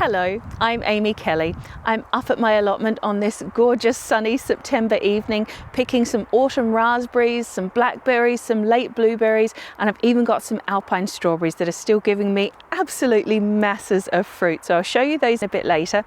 Hello, I'm Amy Kelly. I'm up at my allotment on this gorgeous sunny September evening, picking some autumn raspberries, some blackberries, some late blueberries, and I've even got some Alpine strawberries that are still giving me absolutely masses of fruit. So I'll show you those a bit later.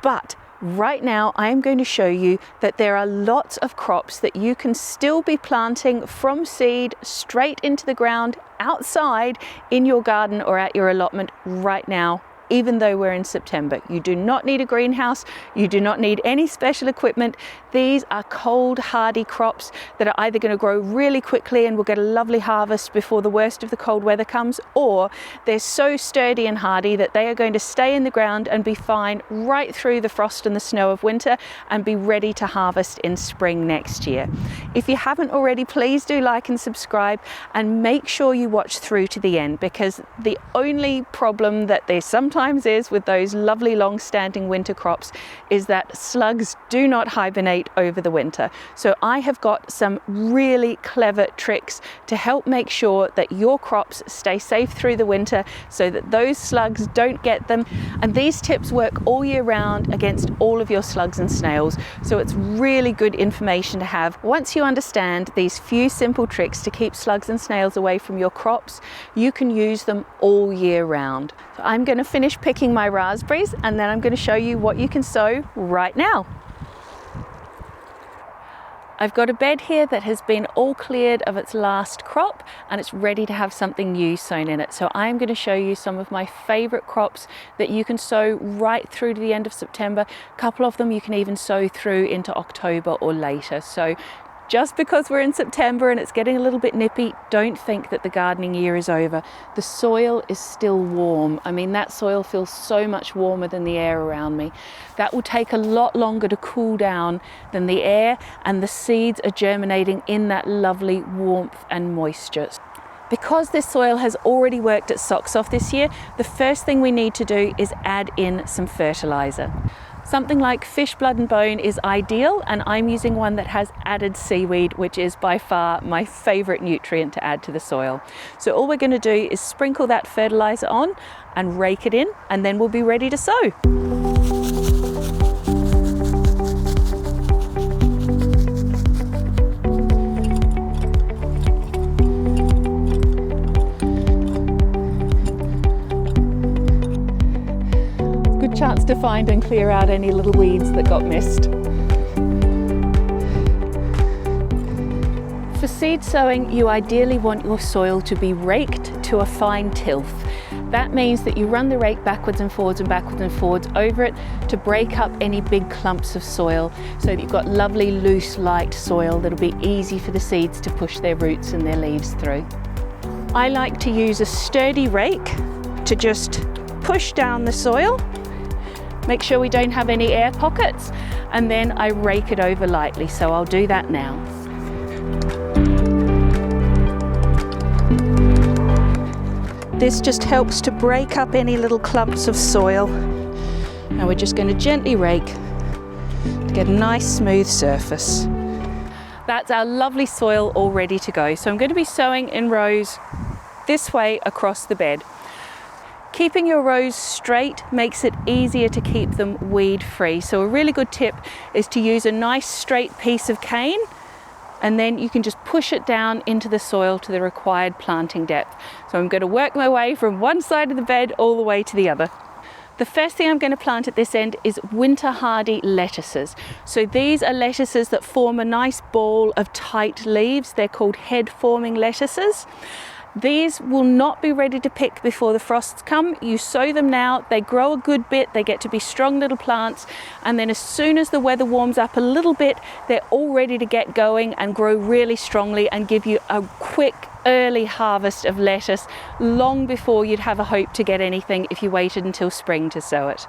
But right now I am going to show you that there are lots of crops that you can still be planting from seed straight into the ground outside in your garden or at your allotment right now, even though we're in September. You do not need a greenhouse, you do not need any special equipment. These are cold hardy crops that are either going to grow really quickly and we'll get a lovely harvest before the worst of the cold weather comes, or they're so sturdy and hardy that they are going to stay in the ground and be fine right through the frost and the snow of winter and be ready to harvest in spring next year. If you haven't already, please do like and subscribe, and make sure you watch through to the end, because the only problem that there's sometimes is with those lovely long-standing winter crops is that slugs do not hibernate over the winter. So I have got some really clever tricks to help make sure that your crops stay safe through the winter so that those slugs don't get them. And these tips work all year round against all of your slugs and snails. So it's really good information to have. Once you understand these few simple tricks to keep slugs and snails away from your crops, you can use them all year round. So I'm going to finish picking my raspberries and then I'm going to show you what you can sow right now. I've got a bed here that has been all cleared of its last crop and it's ready to have something new sown in it. So I'm going to show you some of my favourite crops that you can sow right through to the end of September. A couple of them you can even sow through into October or later. So just because we're in September and it's getting a little bit nippy, don't think that the gardening year is over. The soil is still warm. I mean, that soil feels so much warmer than the air around me. That will take a lot longer to cool down than the air, and the seeds are germinating in that lovely warmth and moisture. Because this soil has already worked its socks off this year, the first thing we need to do is add in some fertilizer. Something like fish blood and bone is ideal, and I'm using one that has added seaweed, which is by far my favourite nutrient to add to the soil. So all we're going to do is sprinkle that fertilizer on and rake it in, and then we'll be ready to sow. Chance to find and clear out any little weeds that got missed. For seed sowing, you ideally want your soil to be raked to a fine tilth. That means that you run the rake backwards and forwards over it to break up any big clumps of soil, so that you've got lovely, loose, light soil that'll be easy for the seeds to push their roots and their leaves through. I like to use a sturdy rake to just push down the soil. Make sure we don't have any air pockets, and then I rake it over lightly, so I'll do that now. This just helps to break up any little clumps of soil. Now we're just going to gently rake to get a nice smooth surface. That's our lovely soil all ready to go. So I'm going to be sowing in rows this way across the bed. Keeping your rows straight makes it easier to keep them weed free. So a really good tip is to use a nice straight piece of cane, and then you can just push it down into the soil to the required planting depth. So I'm going to work my way from one side of the bed all the way to the other. The first thing I'm going to plant at this end is winter hardy lettuces. So these are lettuces that form a nice ball of tight leaves. They're called head forming lettuces. These will not be ready to pick before the frosts come. You sow them now, they grow a good bit, they get to be strong little plants, and then as soon as the weather warms up a little bit, they're all ready to get going and grow really strongly and give you a quick early harvest of lettuce long before you'd have a hope to get anything if you waited until spring to sow it.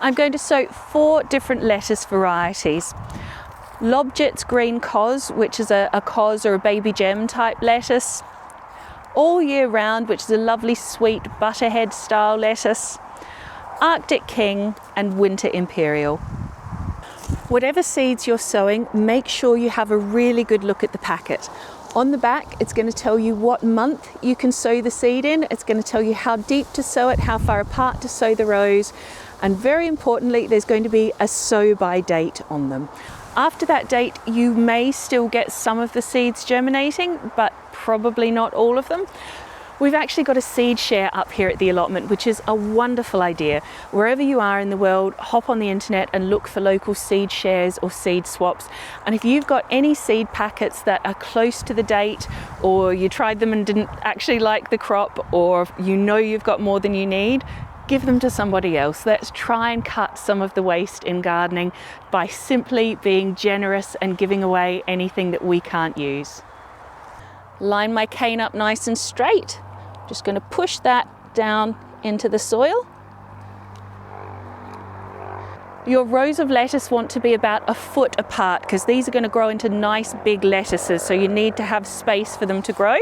I'm going to sow 4 different lettuce varieties. Lobjet's green cos, which is a cos or a baby gem type lettuce. All year round, which is a lovely sweet butterhead style lettuce. Arctic King and Winter Imperial. Whatever seeds you're sowing, make sure you have a really good look at the packet. On the back, it's going to tell you what month you can sow the seed in. It's going to tell you how deep to sow it, how far apart to sow the rows. And very importantly, there's going to be a sow by date on them. After that date, you may still get some of the seeds germinating, but probably not all of them. We've actually got a seed share up here at the allotment, which is a wonderful idea. Wherever you are in the world, hop on the internet and look for local seed shares or seed swaps. And if you've got any seed packets that are close to the date, or you tried them and didn't actually like the crop, or you know you've got more than you need, give them to somebody else. Let's try and cut some of the waste in gardening by simply being generous and giving away anything that we can't use. Line my cane up nice and straight. Just going to push that down into the soil. Your rows of lettuce want to be about a foot apart because these are going to grow into nice big lettuces, so you need to have space for them to grow.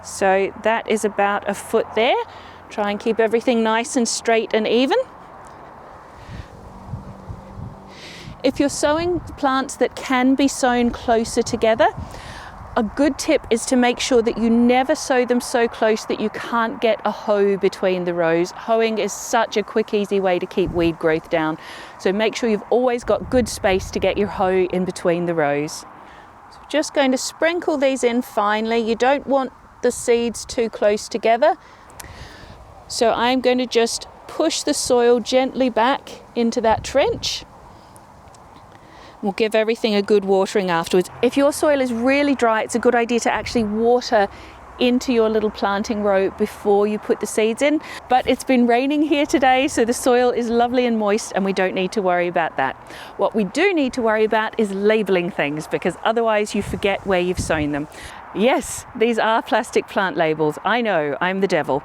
So that is about a foot there. Try and keep everything nice and straight and even. If you're sowing plants that can be sown closer together, a good tip is to make sure that you never sow them so close that you can't get a hoe between the rows. Hoeing is such a quick, easy way to keep weed growth down. So make sure you've always got good space to get your hoe in between the rows. So just going to sprinkle these in finely. You don't want the seeds too close together. So I'm going to just push the soil gently back into that trench. We'll give everything a good watering afterwards. If your soil is really dry, it's a good idea to actually water into your little planting row before you put the seeds in. But it's been raining here today, so the soil is lovely and moist and we don't need to worry about that. What we do need to worry about is labeling things, because otherwise you forget where you've sown them. Yes, these are plastic plant labels. I know, I'm the devil.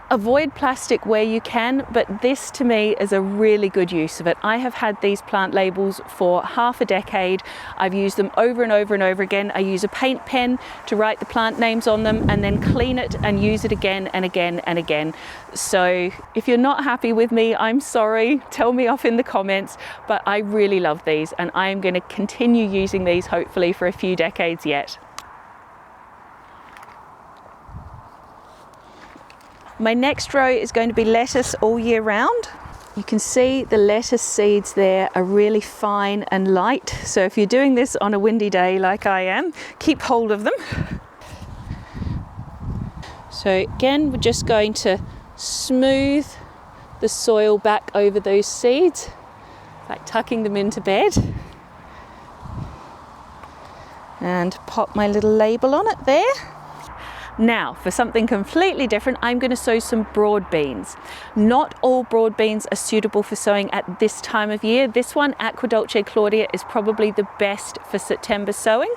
Avoid plastic where you can, but this to me is a really good use of it. I have had these plant labels for half a decade. I've used them over and over and over again. I use a paint pen to write the plant names on them and then clean it and use it again and again and again. So if you're not happy with me, I'm sorry, tell me off in the comments, but I really love these and I am going to continue using these hopefully for a few decades yet. My next row is going to be lettuce all year round. You can see the lettuce seeds there are really fine and light. So if you're doing this on a windy day like I am, keep hold of them. So again, we're just going to smooth the soil back over those seeds, like tucking them into bed. And pop my little label on it there. Now, for something completely different, I'm going to sow some broad beans. Not all broad beans are suitable for sowing at this time of year. This one, Aqua Dulce Claudia, is probably the best for September sowing.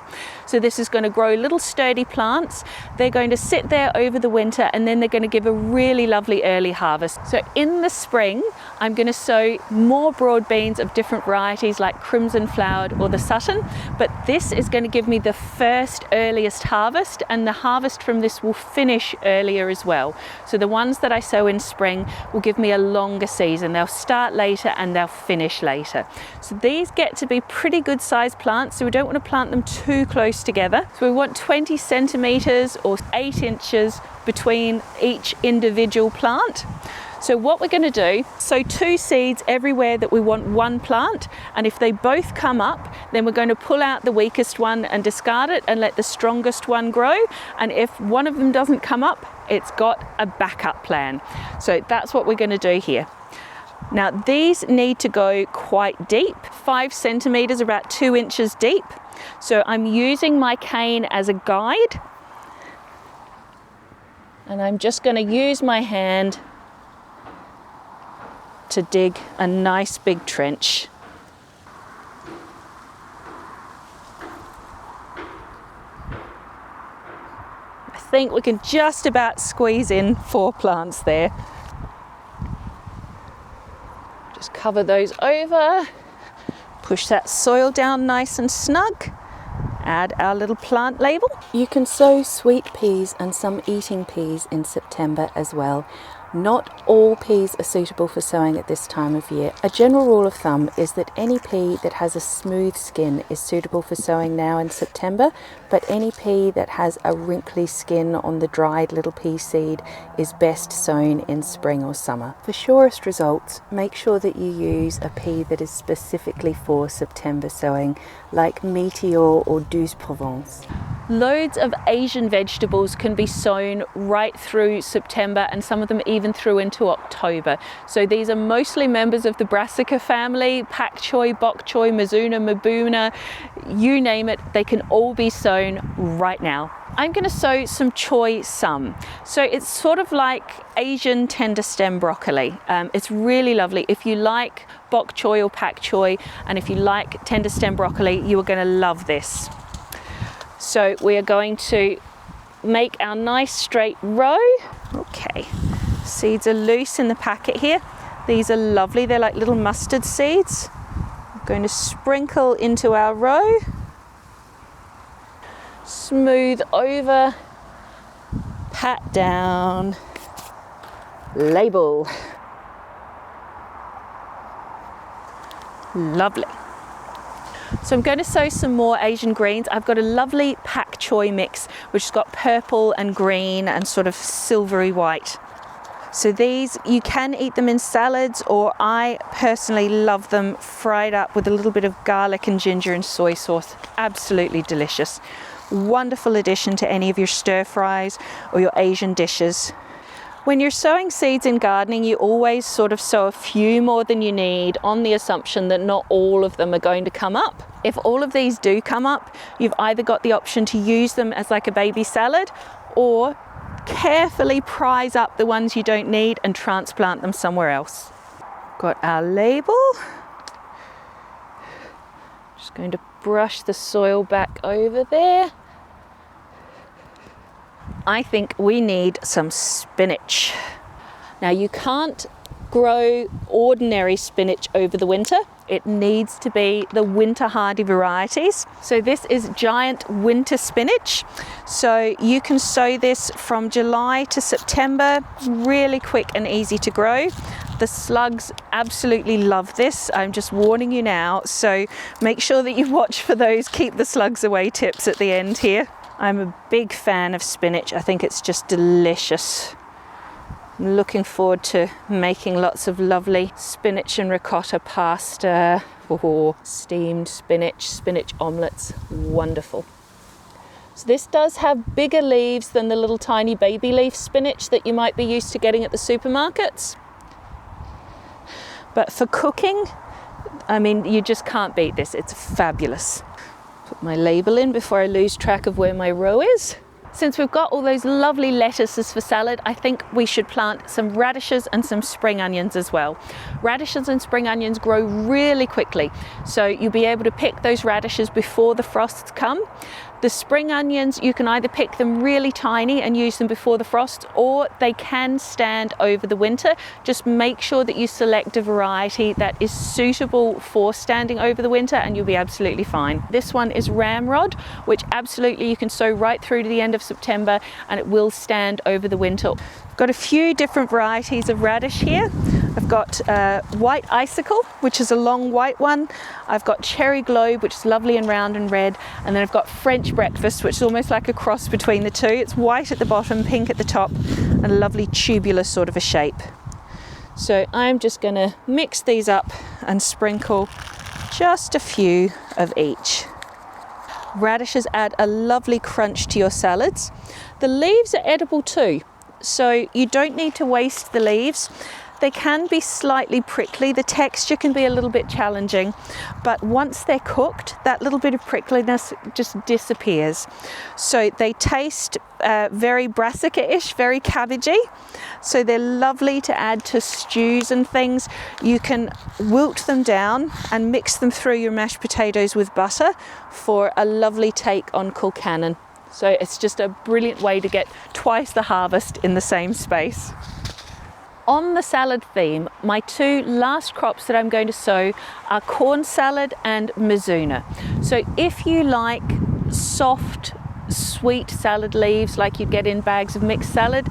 So this is going to grow little sturdy plants. They're going to sit there over the winter and then they're going to give a really lovely early harvest. So in the spring, I'm going to sow more broad beans of different varieties like crimson flowered or the Sutton, but this is going to give me the first earliest harvest, and the harvest from this will finish earlier as well. So the ones that I sow in spring will give me a longer season. They'll start later and they'll finish later. So these get to be pretty good sized plants, so we don't want to plant them too close together. So we want 20 centimeters or 8 inches between each individual plant. So what we're going to do, sow 2 seeds everywhere that we want one plant, and if they both come up, then we're going to pull out the weakest one and discard it and let the strongest one grow. And if one of them doesn't come up, it's got a backup plan. So that's what we're going to do here. Now these need to go quite deep, 5 centimeters, about 2 inches deep. So I'm using my cane as a guide, and I'm just going to use my hand to dig a nice big trench. I think we can just about squeeze in 4 plants there. Just cover those over, push that soil down nice and snug, add our little plant label. You can sow sweet peas and some eating peas in September as well. Not all peas are suitable for sowing at this time of year. A general rule of thumb is that any pea that has a smooth skin is suitable for sowing now in September, but any pea that has a wrinkly skin on the dried little pea seed is best sown in spring or summer. For surest results, make sure that you use a pea that is specifically for September sowing, like Meteor or Douce Provence. Loads of Asian vegetables can be sown right through September, and some of them even through into October. So these are mostly members of the brassica family: Pak Choi, Bok Choi, Mizuna, Mabuna, you name it, they can all be sown right now. I'm going to sow some Choy some. So it's sort of like Asian tender stem broccoli. It's really lovely. If you like Bok Choi or Pak Choi, and if you like tender stem broccoli, you are going to love this. So we are going to make our nice straight row. Okay, seeds are loose in the packet here. These are lovely, they're like little mustard seeds. I'm going to sprinkle into our row. Smooth over, pat down, label. Lovely. So I'm going to sow some more Asian greens. I've got a lovely Pak Choi mix, which has got purple and green and sort of silvery white. So these, you can eat them in salads, or I personally love them fried up with a little bit of garlic and ginger and soy sauce. Absolutely delicious. Wonderful addition to any of your stir fries or your Asian dishes. When you're sowing seeds in gardening, you always sort of sow a few more than you need on the assumption that not all of them are going to come up. If all of these do come up, you've either got the option to use them as like a baby salad, or carefully prize up the ones you don't need and transplant them somewhere else. Got our label. Just going to brush the soil back over there. I think we need some spinach. Now, you can't grow ordinary spinach over the winter. It needs to be the winter hardy varieties. So this is giant winter spinach. So you can sow this from July to September, really quick and easy to grow. The slugs absolutely love this. I'm just warning you now. So make sure that you watch for those keep the slugs away tips at the end here. I'm a big fan of spinach. I think it's just delicious. I'm looking forward to making lots of lovely spinach and ricotta pasta, or steamed spinach omelettes. Wonderful. So this does have bigger leaves than the little tiny baby leaf spinach that you might be used to getting at the supermarkets. But for cooking, I mean, you just can't beat this. It's fabulous. Put my label in before I lose track of where my row is. Since we've got all those lovely lettuces for salad, I think we should plant some radishes and some spring onions as well. Radishes and spring onions grow really quickly, so you'll be able to pick those radishes before the frosts come. The spring onions, you can either pick them really tiny and use them before the frost, or they can stand over the winter. Just make sure that you select a variety that is suitable for standing over the winter and you'll be absolutely fine. This one is ramrod, which absolutely you can sow right through to the end of September and it will stand over the winter. I've got a few different varieties of radish here. I've got white icicle, which is a long white one. I've got cherry globe, which is lovely and round and red. And then I've got French breakfast, which is almost like a cross between the two. It's white at the bottom, pink at the top, and a lovely tubular sort of a shape. So I'm just gonna mix these up and sprinkle just a few of each. Radishes add a lovely crunch to your salads. The leaves are edible too, so you don't need to waste the leaves. They can be slightly prickly. The texture can be a little bit challenging, but once they're cooked, that little bit of prickliness just disappears. So they taste very brassica-ish, very cabbagey. So they're lovely to add to stews and things. You can wilt them down and mix them through your mashed potatoes with butter for a lovely take on Colcannon. So it's just a brilliant way to get twice the harvest in the same space. On the salad theme, my two last crops that I'm going to sow are corn salad and Mizuna. So if you like soft, sweet salad leaves like you'd get in bags of mixed salad,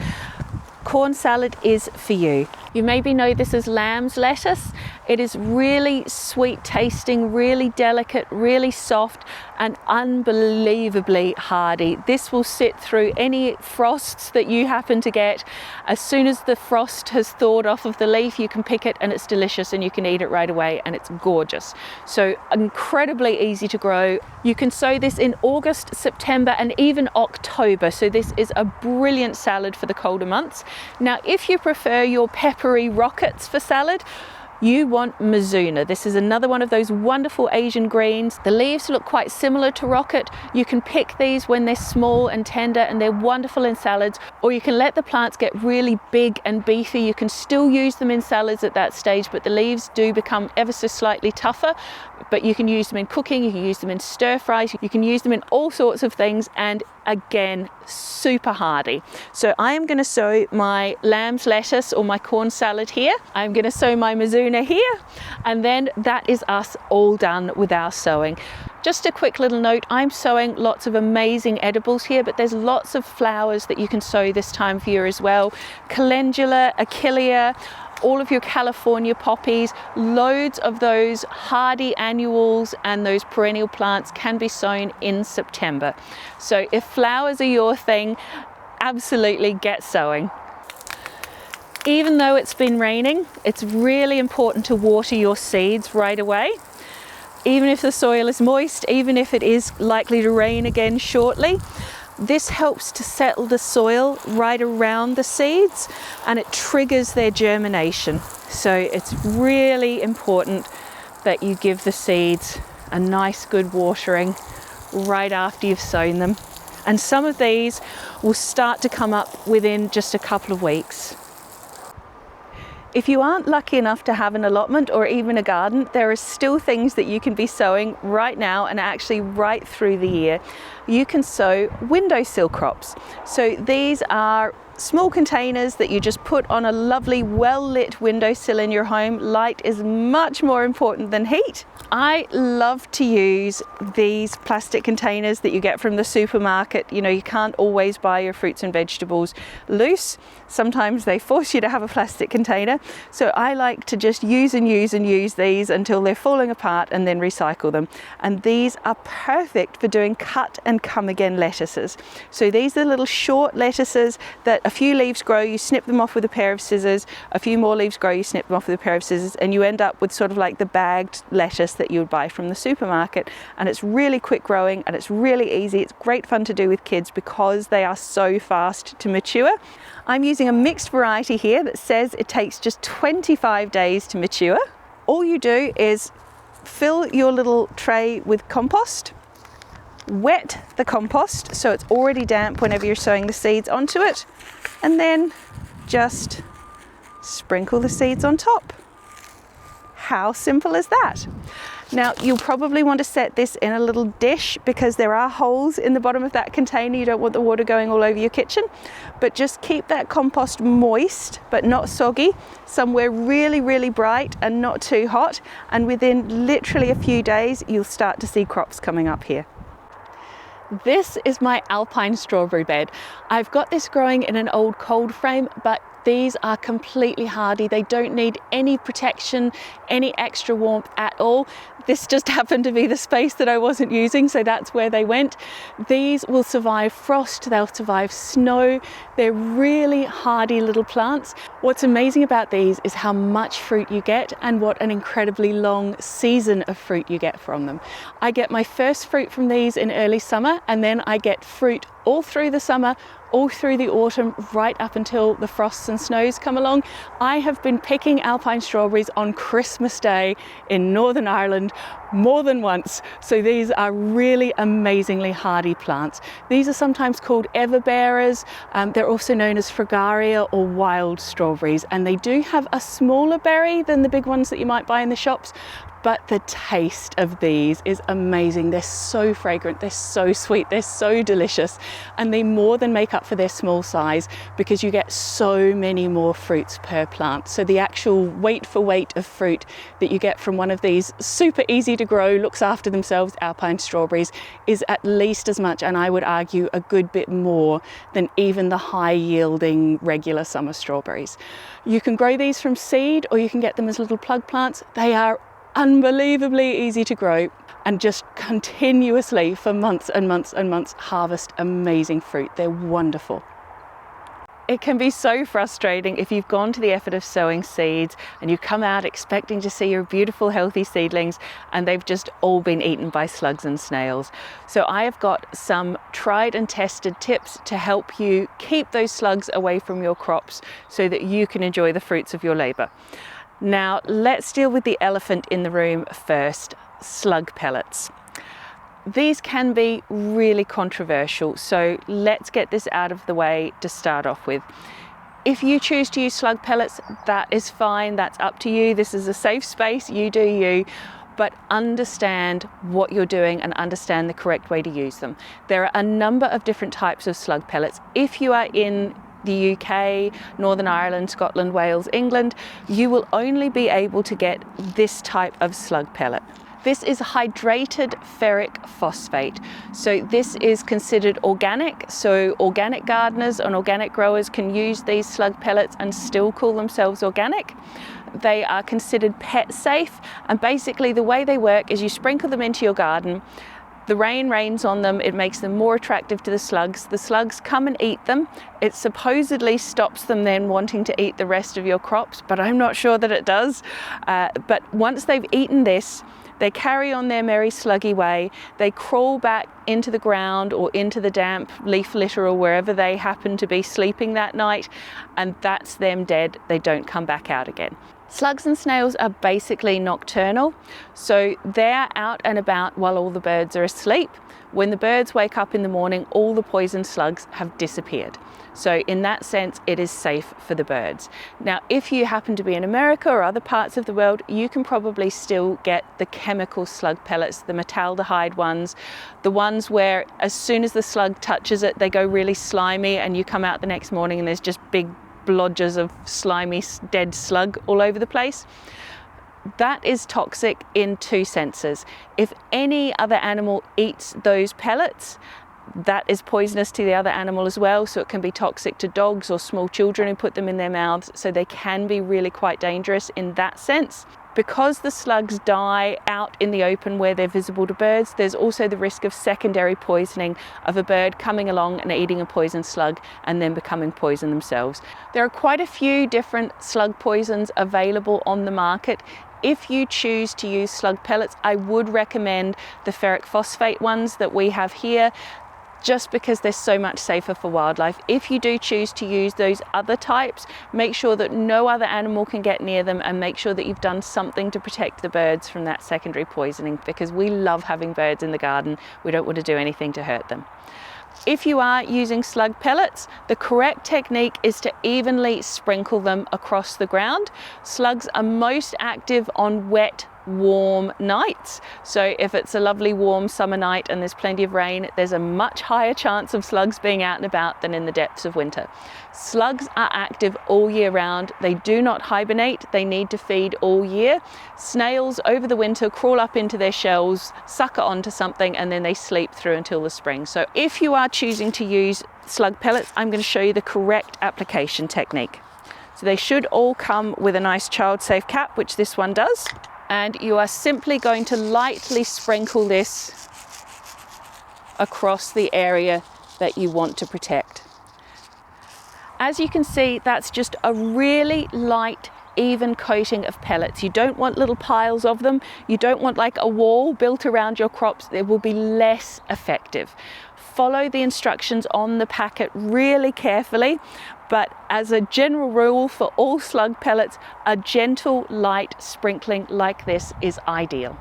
corn salad is for you. You maybe know this as lamb's lettuce. It is really sweet tasting, really delicate, really soft, and unbelievably hardy. This will sit through any frosts that you happen to get. As soon as the frost has thawed off of the leaf, you can pick it and it's delicious and you can eat it right away and it's gorgeous. So incredibly easy to grow. You can sow this in August, September, and even October. So this is a brilliant salad for the colder months. Now, if you prefer your peppery rockets for salad, you want Mizuna. This is another one of those wonderful Asian greens. The leaves look quite similar to rocket. You can pick these when they're small and tender and they're wonderful in salads, or you can let the plants get really big and beefy. You can still use them in salads at that stage, but the leaves do become ever so slightly tougher. But you can use them in cooking, you can use them in stir fries, you can use them in all sorts of things, and again, super hardy. So I am going to sow my lamb's lettuce or my corn salad here. I'm going to sow my Mizuna here, and then that is us all done with our sowing. Just a quick little note, I'm sowing lots of amazing edibles here, but there's lots of flowers that you can sow this time of year as well. Calendula, achillea, all of your California poppies, loads of those hardy annuals and those perennial plants can be sown in September. So if flowers are your thing, absolutely get sowing. Even though it's been raining, it's really important to water your seeds right away. Even if the soil is moist, even if it is likely to rain again shortly, this helps to settle the soil right around the seeds and it triggers their germination. So it's really important that you give the seeds a nice good watering right after you've sown them. And some of these will start to come up within just a couple of weeks. If you aren't lucky enough to have an allotment or even a garden, there are still things that you can be sowing right now and actually right through the year. You can sow windowsill crops. So these are small containers that you just put on a lovely well-lit windowsill in your home. Light is much more important than heat. I love to use these plastic containers that you get from the supermarket. You know, you can't always buy your fruits and vegetables loose. Sometimes they force you to have a plastic container. So I like to just use and use and use these until they're falling apart and then recycle them. And these are perfect for doing cut and come again lettuces. So these are little short lettuces that a few leaves grow, you snip them off with a pair of scissors, a few more leaves grow, you snip them off with a pair of scissors, and you end up with sort of like the bagged lettuce that you would buy from the supermarket. And it's really quick growing and it's really easy. It's great fun to do with kids because they are so fast to mature. I'm using a mixed variety here that says it takes just 25 days to mature. All you do is fill your little tray with compost, wet the compost so it's already damp whenever you're sowing the seeds onto it, and then just sprinkle the seeds on top. How simple is that? Now, you'll probably want to set this in a little dish because there are holes in the bottom of that container. You don't want the water going all over your kitchen, but just keep that compost moist but not soggy, somewhere really, really bright and not too hot, and within literally a few days you'll start to see crops coming up here. This is my Alpine strawberry bed. I've got this growing in an old cold frame, but these are completely hardy. They don't need any protection, any extra warmth at all. This just happened to be the space that I wasn't using, so that's where they went. These will survive frost, they'll survive snow. They're really hardy little plants. What's amazing about these is how much fruit you get and what an incredibly long season of fruit you get from them. I get my first fruit from these in early summer, and then I get fruit all through the summer, all through the autumn, right up until the frosts and snows come along. I have been picking Alpine strawberries on Christmas Day in Northern Ireland more than once. So these are really amazingly hardy plants. These are sometimes called everbearers. They're also known as fragaria or wild strawberries, and they do have a smaller berry than the big ones that you might buy in the shops, but the taste of these is amazing. They're so fragrant, they're so sweet, they're so delicious, and they more than make up for their small size because you get so many more fruits per plant. So the actual weight for weight of fruit that you get from one of these super easy to grow, looks after themselves Alpine strawberries is at least as much, and I would argue a good bit more, than even the high yielding regular summer strawberries. You can grow these from seed or you can get them as little plug plants. They are unbelievably easy to grow and just continuously for months and months and months harvest amazing fruit. They're wonderful. It can be so frustrating if you've gone to the effort of sowing seeds and you come out expecting to see your beautiful healthy seedlings and they've just all been eaten by slugs and snails. So I have got some tried and tested tips to help you keep those slugs away from your crops so that you can enjoy the fruits of your labour. Now let's deal with the elephant in the room first, slug pellets. These can be really controversial, so let's get this out of the way to start off with. If you choose to use slug pellets, that is fine, that's up to you. This is a safe space, you do you, but understand what you're doing and understand the correct way to use them. There are a number of different types of slug pellets. If you are in the UK, Northern Ireland, Scotland, Wales, England, you will only be able to get this type of slug pellet. This is hydrated ferric phosphate. So this is considered organic. So organic gardeners and organic growers can use these slug pellets and still call themselves organic. They are considered pet safe. And basically the way they work is you sprinkle them into your garden. The rain rains on them, it makes them more attractive to the slugs. The slugs come and eat them. It supposedly stops them then wanting to eat the rest of your crops, but I'm not sure that it does. But once they've eaten this, they carry on their merry sluggy way. They crawl back into the ground or into the damp leaf litter or wherever they happen to be sleeping that night, and that's them dead. They don't come back out again. Slugs and snails are basically nocturnal, so they're out and about while all the birds are asleep. When the birds wake up in the morning, all the poison slugs have disappeared. So in that sense, it is safe for the birds. Now, if you happen to be in America or other parts of the world, you can probably still get the chemical slug pellets, the metaldehyde ones, the ones where as soon as the slug touches it, they go really slimy and you come out the next morning and there's just big blodges of slimy dead slug all over the place. That is toxic in two senses. If any other animal eats those pellets, that is poisonous to the other animal as well, so it can be toxic to dogs or small children who put them in their mouths, so they can be really quite dangerous in that sense. Because the slugs die out in the open where they're visible to birds, there's also the risk of secondary poisoning of a bird coming along and eating a poison slug and then becoming poisoned themselves. There are quite a few different slug poisons available on the market. If you choose to use slug pellets, I would recommend the ferric phosphate ones that we have here, just because they're so much safer for wildlife. If you do choose to use those other types, make sure that no other animal can get near them and make sure that you've done something to protect the birds from that secondary poisoning, because we love having birds in the garden. We don't want to do anything to hurt them. If you are using slug pellets, the correct technique is to evenly sprinkle them across the ground. Slugs are most active on wet, warm nights. So if it's a lovely warm summer night and there's plenty of rain, there's a much higher chance of slugs being out and about than in the depths of winter. Slugs are active all year round. They do not hibernate. They need to feed all year. Snails over the winter crawl up into their shells, sucker onto something, and then they sleep through until the spring. So if you are choosing to use slug pellets, I'm going to show you the correct application technique. So they should all come with a nice child-safe cap, which this one does. And you are simply going to lightly sprinkle this across the area that you want to protect. As you can see, that's just a really light, even coating of pellets. You don't want little piles of them. You don't want like a wall built around your crops. It will be less effective. Follow the instructions on the packet really carefully. But as a general rule for all slug pellets, a gentle, light sprinkling like this is ideal.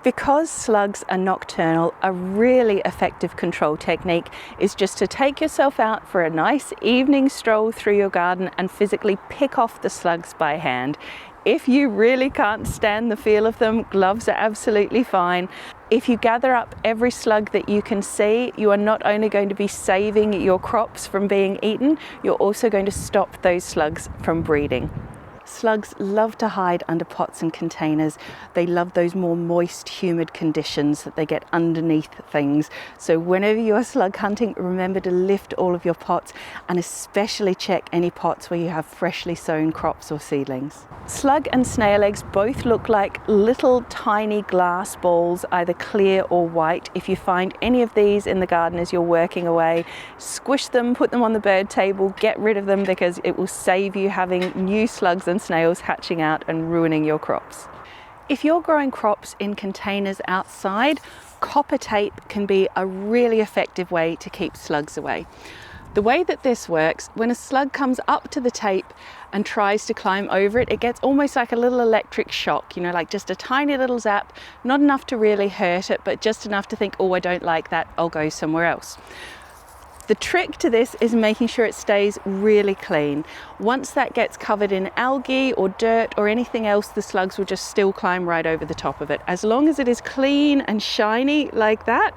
Because slugs are nocturnal, a really effective control technique is just to take yourself out for a nice evening stroll through your garden and physically pick off the slugs by hand. If you really can't stand the feel of them, gloves are absolutely fine. If you gather up every slug that you can see, you are not only going to be saving your crops from being eaten, you're also going to stop those slugs from breeding. Slugs love to hide under pots and containers. They love those more moist, humid conditions that they get underneath things. So whenever you're slug hunting, remember to lift all of your pots and especially check any pots where you have freshly sown crops or seedlings. Slug and snail eggs both look like little tiny glass balls, either clear or white. If you find any of these in the garden as you're working away, squish them, put them on the bird table, get rid of them because it will save you having new slugs and snails hatching out and ruining your crops. If you're growing crops in containers outside, copper tape can be a really effective way to keep slugs away. The way that this works, when a slug comes up to the tape and tries to climb over it, it gets almost like a little electric shock, you know, like just a tiny little zap, not enough to really hurt it, but just enough to think, oh, I don't like that, I'll go somewhere else. The trick to this is making sure it stays really clean. Once that gets covered in algae or dirt or anything else, the slugs will just still climb right over the top of it. As long as it is clean and shiny like that,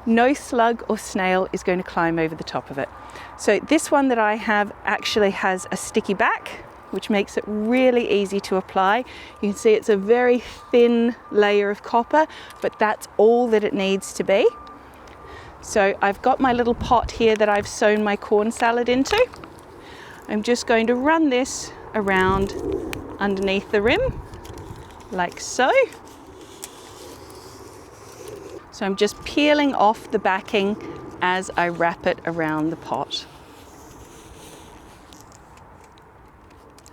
no slug or snail is going to climb over the top of it. So this one that I have actually has a sticky back, which makes it really easy to apply. You can see it's a very thin layer of copper, but that's all that it needs to be. So I've got my little pot here that I've sown my corn salad into. I'm just going to run this around underneath the rim, like so. So I'm just peeling off the backing as I wrap it around the pot.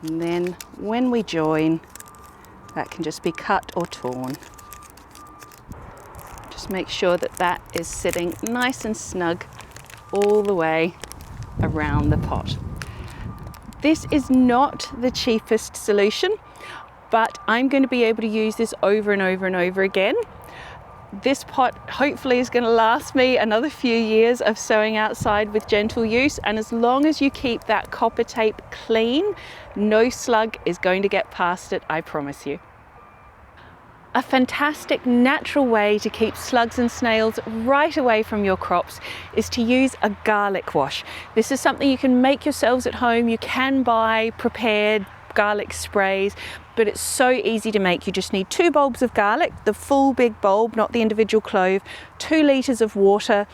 And then when we join, that can just be cut or torn. Just make sure that that is sitting nice and snug all the way around the pot. This is not the cheapest solution, but I'm going to be able to use this over and over and over again. This pot hopefully is going to last me another few years of sowing outside with gentle use, and as long as you keep that copper tape clean, no slug is going to get past it, I promise you. A fantastic natural way to keep slugs and snails right away from your crops is to use a garlic wash. This is something you can make yourselves at home. You can buy prepared garlic sprays, but it's so easy to make. You just need 2 bulbs of garlic, the full big bulb, not the individual clove, 2 litres of water.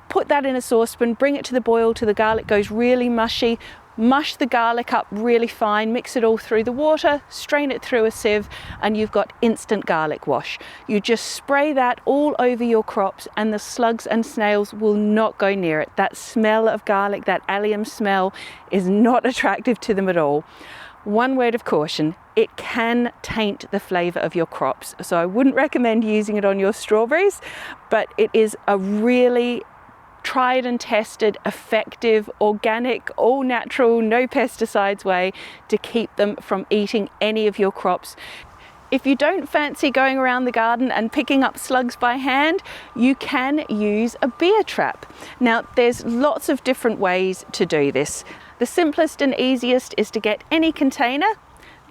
Put that in a saucepan, bring it to the boil till the garlic goes really mushy. Mush the garlic up really fine, mix it all through the water, strain it through a sieve, and you've got instant garlic wash. You just spray that all over your crops and the slugs and snails will not go near it. That smell of garlic, that allium smell, is not attractive to them at all. One word of caution, it can taint the flavour of your crops, so I wouldn't recommend using it on your strawberries, but it is a really tried and tested, effective, organic, all natural, no pesticides way to keep them from eating any of your crops. If you don't fancy going around the garden and picking up slugs by hand, you can use a beer trap. Now, there's lots of different ways to do this. The simplest and easiest is to get any container,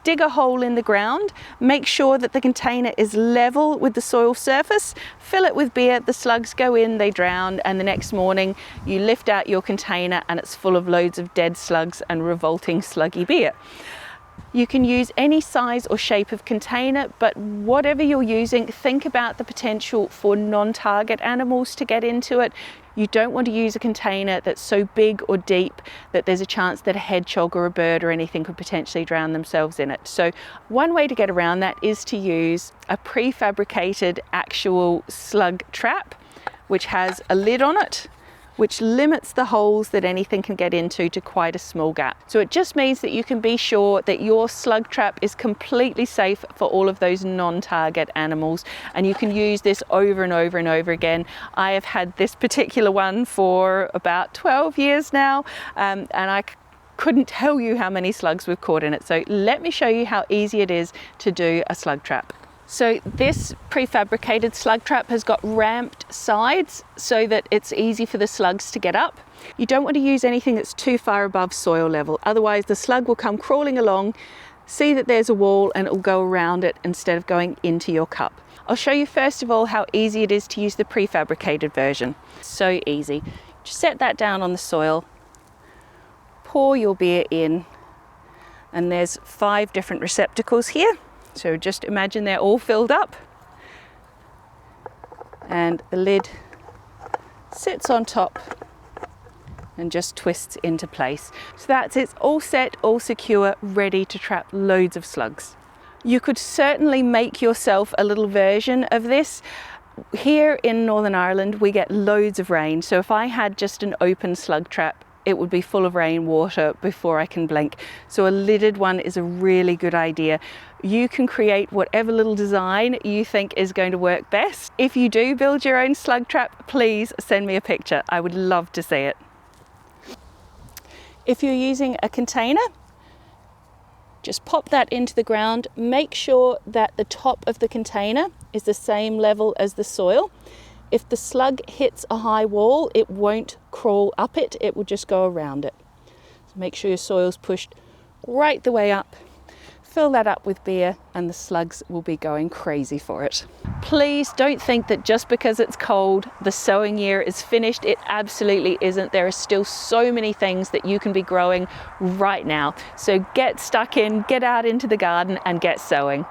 dig a hole in the ground, make sure that the container is level with the soil surface, fill it with beer, the slugs go in, they drown, and the next morning you lift out your container and it's full of loads of dead slugs and revolting sluggy beer. You can use any size or shape of container, but whatever you're using, think about the potential for non-target animals to get into it. You don't want to use a container that's so big or deep that there's a chance that a hedgehog or a bird or anything could potentially drown themselves in it. So one way to get around that is to use a prefabricated actual slug trap, which has a lid on it, which limits the holes that anything can get into to quite a small gap. So it just means that you can be sure that your slug trap is completely safe for all of those non-target animals, and you can use this over and over and over again. I have had this particular one for about 12 years now, and I couldn't tell you how many slugs we've caught in it. So let me show you how easy it is to do a slug trap. So this prefabricated slug trap has got ramped sides so that it's easy for the slugs to get up. You don't want to use anything that's too far above soil level, otherwise the slug will come crawling along, See that there's a wall and it will go around it instead of going into your cup. I'll show you first of all how easy it is to use the prefabricated version. So easy. Just set that down on the soil, pour your beer in, and there's 5 different receptacles here. So just imagine they're all filled up. And the lid sits on top and just twists into place. So that's it, all set, all secure, ready to trap loads of slugs. You could certainly make yourself a little version of this. Here in Northern Ireland, we get loads of rain. So if I had just an open slug trap, it would be full of rainwater before I can blink. So a lidded one is a really good idea. You can create whatever little design you think is going to work best. If you do build your own slug trap, please send me a picture. I would love to see it. If you're using a container, just pop that into the ground. Make sure that the top of the container is the same level as the soil. If the slug hits a high wall, it won't crawl up it, it will just go around it. So make sure your soil's pushed right the way up. Fill that up with beer and the slugs will be going crazy for it. Please don't think that just because it's cold, the sowing year is finished. It absolutely isn't. There are still so many things that you can be growing right now. So get stuck in, get out into the garden and get sowing.